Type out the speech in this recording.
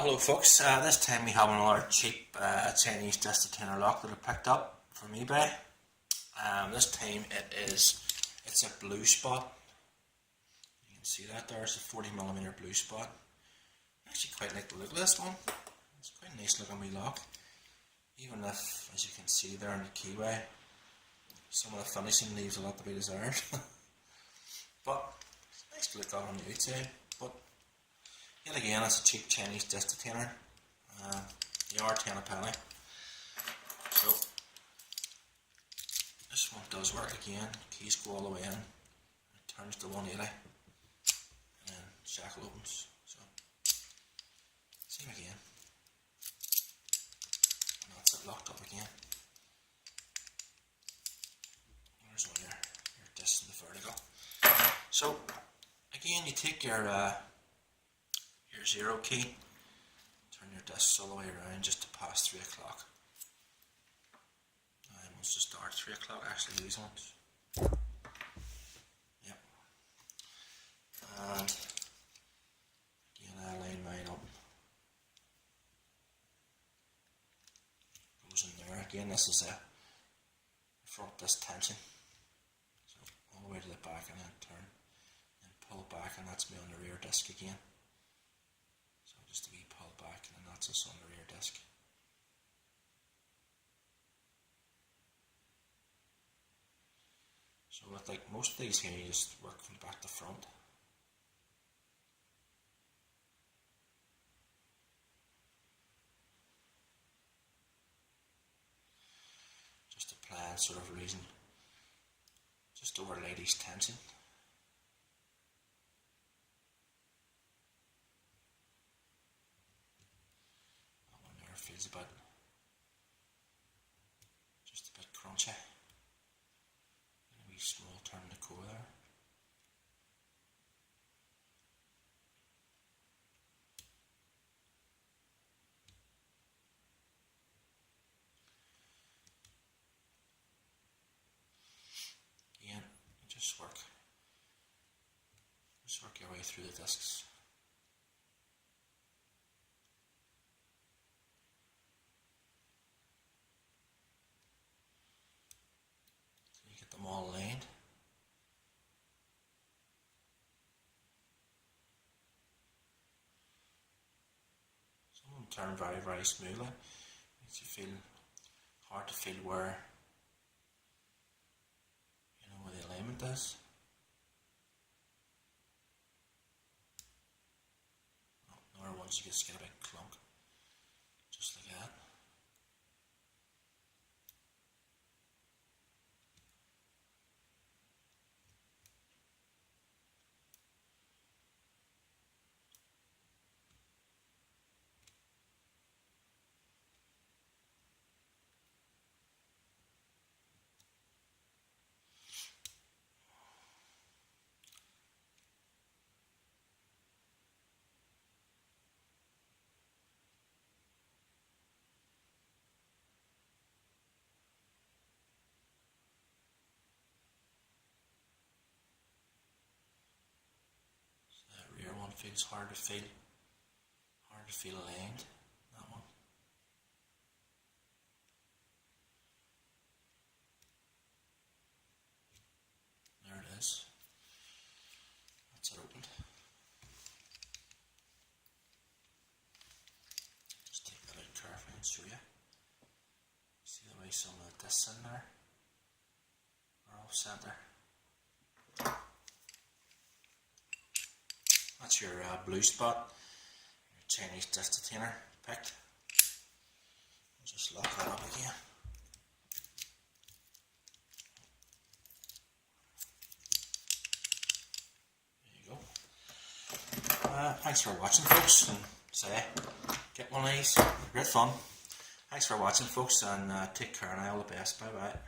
Hello folks, this time we have another cheap Chinese Detainer lock that I picked up from eBay. This time it's a blue spot. You can see that there's a 40mm blue spot. I actually quite like the look of this one. It's quite a nice looking wee lock. Even if, as you can see there in the keyway, some of the finishing leaves a lot to be desired. But it's nice to look at on the outside. But yet again, it's a cheap Chinese Detainer. They are 10 a penny. So this one does work again. Keys go all the way in. It turns to 180, and then shackle opens. So same again. And that's it, locked up again. There's all your discs in the vertical. So again, you take your 0 key, turn your discs all the way around just to pass 3 o'clock. And once to start 3 o'clock, actually these ones. Yep. And again, I line mine up. Goes in there. Again, this is a front disc tension. So all the way to the back and then turn and pull back, and that's me on the rear disc again. Just a wee pull back, and then that's us on the rear disc. So with like most of these here, you just work from back to front. Just applying sort of reason, just overlay these tension. Feels just a bit crunchy. And a wee small turn to core there. Again, you just work your way through the discs. Them all lined. Some of them turn very, very smoothly. Makes you feel hard to feel where the alignment is. Other ones you just get a big clunk, just like that. Feels hard to feel aligned, that one. There it is. That's it opened. Just take that out carefully and show you. See the way some of the discs in there are off center. That's your blue spot, your Chinese Detainer picked. Just lock that up again. There you go. Thanks for watching, folks, and get one of these. Great fun. Thanks for watching, folks, and take care, and all the best. Bye bye.